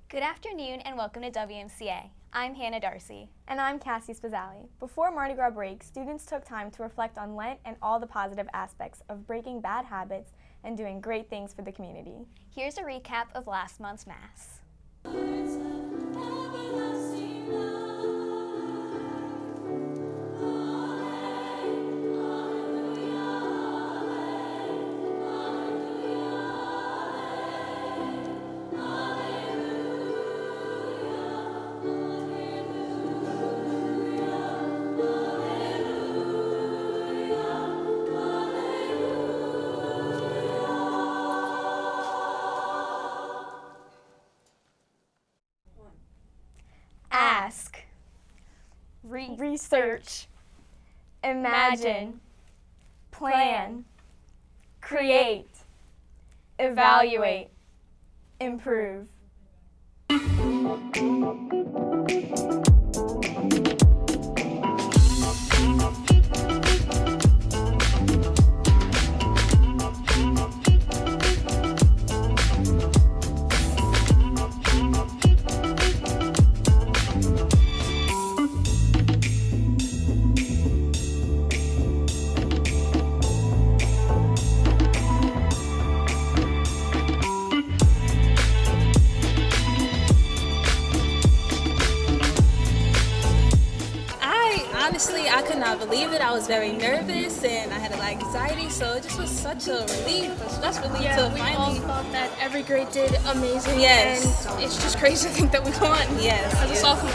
Good afternoon and welcome to WMCA. I'm Hannah Darcy. And I'm Cassie Spazzali. Before Mardi Gras break, students took time to reflect on Lent and all the positive aspects of breaking bad habits and doing great things for the community. Here's a recap of last month's Mass. Ask, Research, imagine, plan, create, evaluate, improve. Honestly, I could not believe it. I was very nervous and I had a lot of anxiety, so it just was such a relief, a stress relief to we finally. all thought that every grade did amazing. Yes. And it's just crazy to think that we won. Yes. As a sophomore.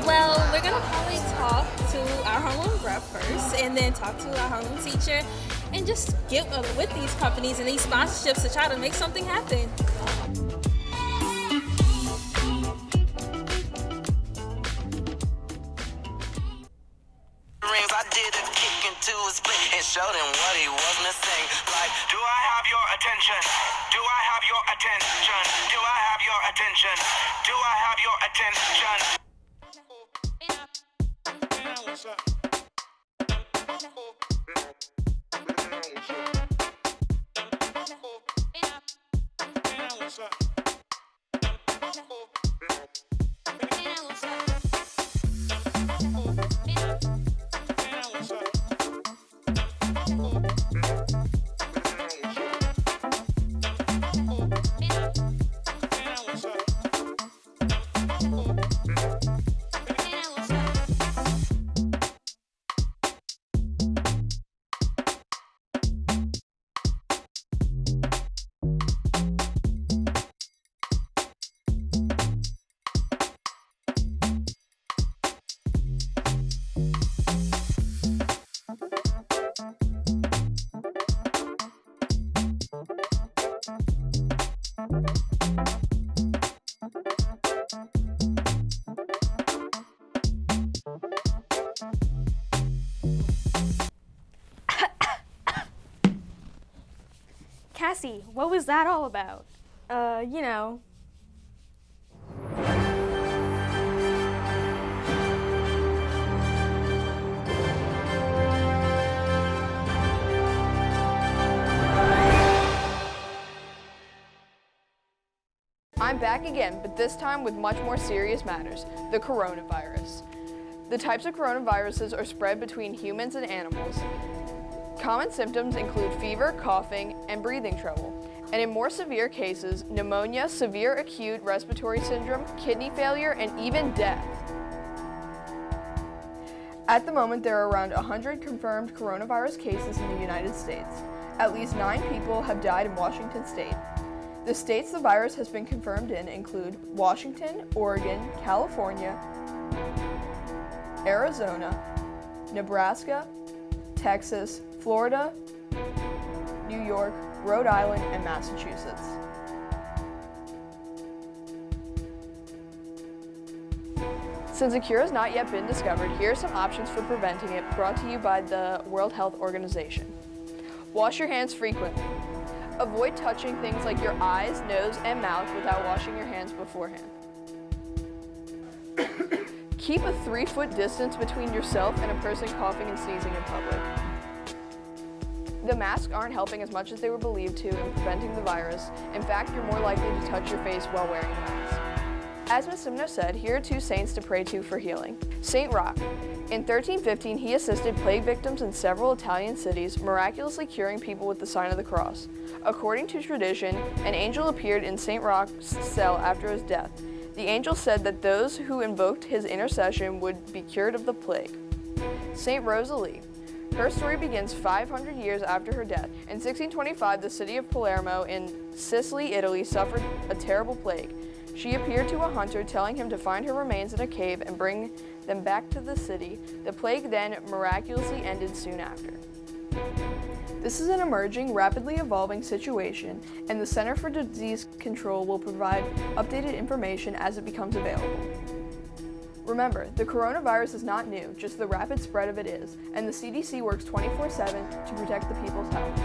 Well, we're gonna probably talk to our homeroom rep first, and then talk to our homeroom teacher, and just get with these companies and these sponsorships to try to make something happen. I did a kick into a split and showed him what he was missing. Like, do I have your attention? Do I have your attention? Do I have your attention? Do I have your attention? Cassie, what was that all about? You know. I'm back again, but this time with much more serious matters, the coronavirus. The types of coronaviruses are spread between humans and animals. Common symptoms include fever, coughing, and breathing trouble. And in more severe cases, pneumonia, severe acute respiratory syndrome, kidney failure, and even death. At the moment, there are around 100 confirmed coronavirus cases in the United States. At least 9 people have died in Washington state. The states the virus has been confirmed in include Washington, Oregon, California, Arizona, Nebraska, Texas, Florida, New York, Rhode Island, and Massachusetts. Since a cure has not yet been discovered, here are some options for preventing it, brought to you by the World Health Organization. Wash your hands frequently. Avoid touching things like your eyes, nose, and mouth without washing your hands beforehand. Keep a 3-foot distance between yourself and a person coughing and sneezing in public. The masks aren't helping as much as they were believed to in preventing the virus. In fact, you're more likely to touch your face while wearing a mask. As Ms. Simno said, here are two saints to pray to for healing. Saint Roch. In 1315, he assisted plague victims in several Italian cities, miraculously curing people with the sign of the cross. According to tradition, an angel appeared in Saint Roch's cell after his death. The angel said that those who invoked his intercession would be cured of the plague. Saint Rosalie. Her story begins 500 years after her death. In 1625, the city of Palermo in Sicily, Italy, suffered a terrible plague. She appeared to a hunter, telling him to find her remains in a cave and bring them back to the city. The plague then miraculously ended soon after. This is an emerging, rapidly evolving situation, and the Center for Disease Control will provide updated information as it becomes available. Remember, the coronavirus is not new, just the rapid spread of it is, and the CDC works 24/7 to protect the people's health.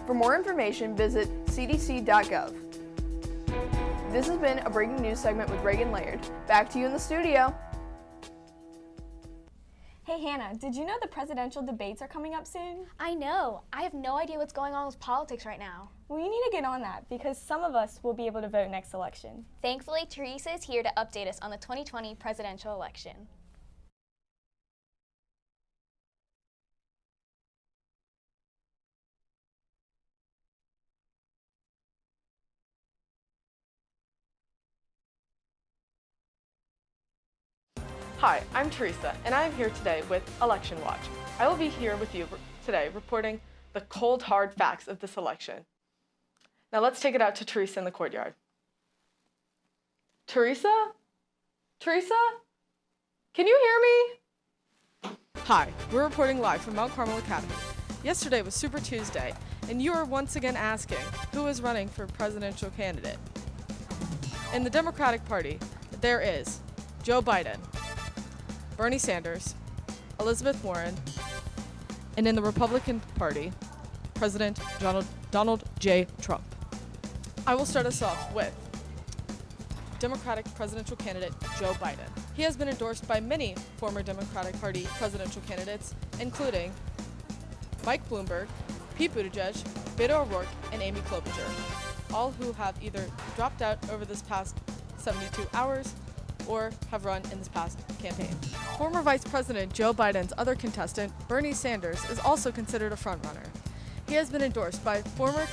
For more information, visit cdc.gov. This has been a breaking news segment with Reagan Laird. Back to you in the studio. Hey Hannah, did you know the presidential debates are coming up soon? I know. I have no idea what's going on with politics right now. Well, you need to get on that because some of us will be able to vote next election. Thankfully, Teresa is here to update us on the 2020 presidential election. Hi, I'm Teresa, and I am here today with Election Watch. I will be here with you today reporting the cold, hard facts of this election. Now let's take it out to Teresa in the courtyard. Teresa? Teresa? Can you hear me? Hi, we're reporting live from Mount Carmel Academy. Yesterday was Super Tuesday, and you are once again asking who is running for presidential candidate. In the Democratic Party, there is Joe Biden, Bernie Sanders, Elizabeth Warren, and in the Republican Party, President Donald J. Trump. I will start us off with Democratic presidential candidate Joe Biden. He has been endorsed by many former Democratic Party presidential candidates, including Mike Bloomberg, Pete Buttigieg, Beto O'Rourke, and Amy Klobuchar, all who have either dropped out over this past 72 hours or have run in this past campaign. Former Vice President Joe Biden's other contestant, Bernie Sanders, is also considered a frontrunner. He has been endorsed by former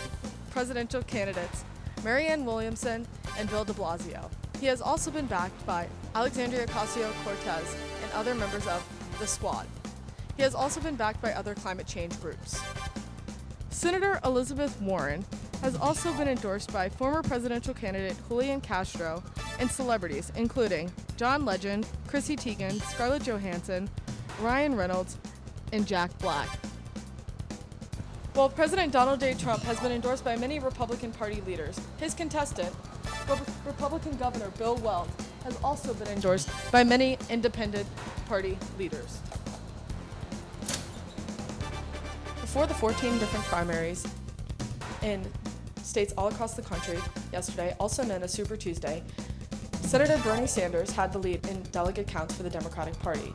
presidential candidates Marianne Williamson and Bill de Blasio. He has also been backed by Alexandria Ocasio-Cortez and other members of the Squad. He has also been backed by other climate change groups. Senator Elizabeth Warren has also been endorsed by former presidential candidate Julian Castro and celebrities including John Legend, Chrissy Teigen, Scarlett Johansson, Ryan Reynolds, and Jack Black. While President Donald J. Trump has been endorsed by many Republican Party leaders, his contestant, Republican Governor Bill Weld, has also been endorsed by many independent party leaders. Before the 14 different primaries in states all across the country yesterday, also known as Super Tuesday, Senator Bernie Sanders had the lead in delegate counts for the Democratic Party.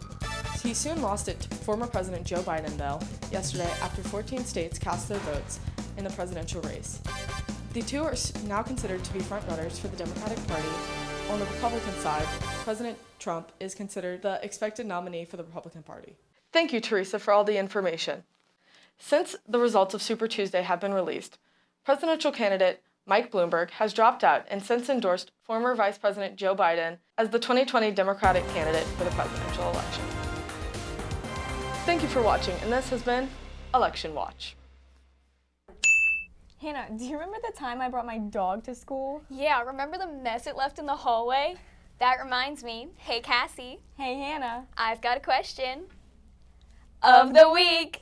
He soon lost it to former President Joe Biden, though, yesterday after 14 states cast their votes in the presidential race. The two are now considered to be frontrunners for the Democratic Party. On the Republican side, President Trump is considered the expected nominee for the Republican Party. Thank you, Teresa, for all the information. Since the results of Super Tuesday have been released, presidential candidate Mike Bloomberg has dropped out and since endorsed former Vice President Joe Biden as the 2020 Democratic candidate for the presidential election. Thank you for watching, and this has been Election Watch. Hannah, do you remember the time I brought my dog to school? Yeah, remember the mess it left in the hallway? That reminds me. Hey, Cassie. Hey Hannah. I've got a question of the week.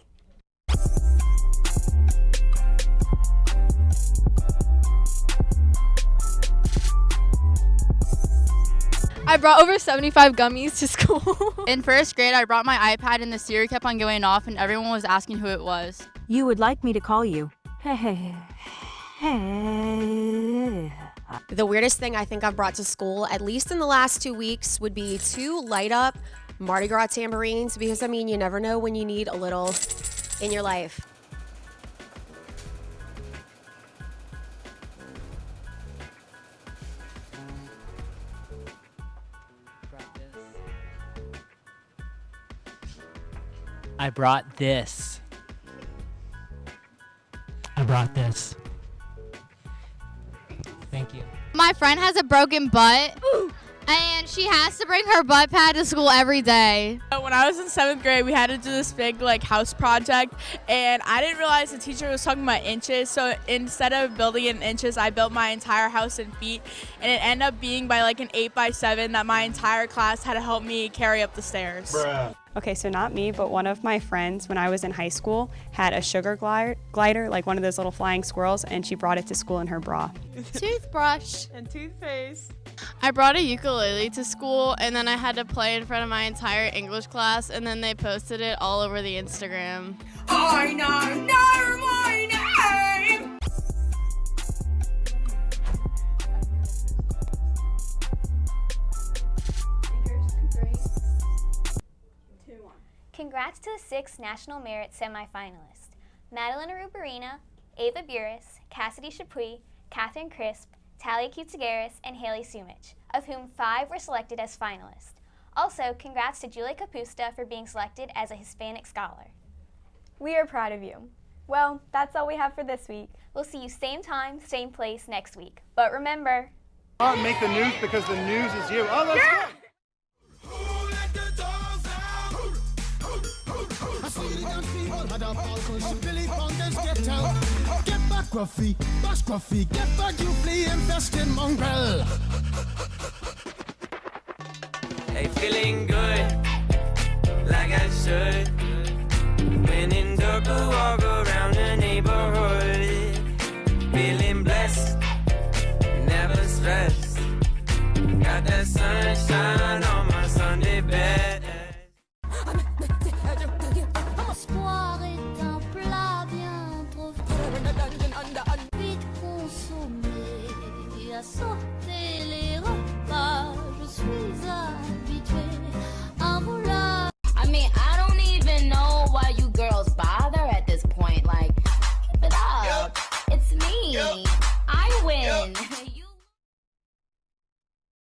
I brought over 75 gummies to school. In first grade, I brought my iPad and the Siri kept on going off and everyone was asking who it was. You would like me to call you. The weirdest thing I think I've brought to school, at least in the last 2 weeks, would be 2 light up Mardi Gras tambourines because, I mean, you never know when you need a little in your life. I brought this. I brought this. Thank you. My friend has a broken butt, and she has to bring her butt pad to school every day. When I was in 7th grade, we had to do this big house project, and I didn't realize the teacher was talking about inches. So instead of building it in inches, I built my entire house in feet, and it ended up being by an 8x7 that my entire class had to help me carry up the stairs. Bruh. Okay, so not me, but one of my friends when I was in high school had a sugar glider, like one of those little flying squirrels, and she brought it to school in her bra. Toothbrush. And toothpaste. I brought a ukulele to school, and then I had to play in front of my entire English class, and then they posted it all over the Instagram. I know my name. Congrats to the 6 National Merit semifinalists, Madeline Arubarina, Ava Buris, Cassidy Chapuis, Catherine Crisp, Talia Kutsigaris, and Haley Sumich, of whom 5 were selected as finalists. Also, congrats to Julia Capusta for being selected as a Hispanic Scholar. We are proud of you. Well, that's all we have for this week. We'll see you same time, same place next week. But remember, make the news because the news is you. Oh, that's good. Get back, Gruffy, bash Gruffy, get back, you flea infested mongrel. Hey, feeling good, like I should. When in dark, I walk around the neighborhood. Feeling blessed, never stressed. Got that sunshine on my Sunday bed. L'espoir est un plat bien trop vite consommé. À sauter les repas, je suis habituée à vouloir. I mean, I don't even know why you girls bother at this point. Like, keep it up. It's me.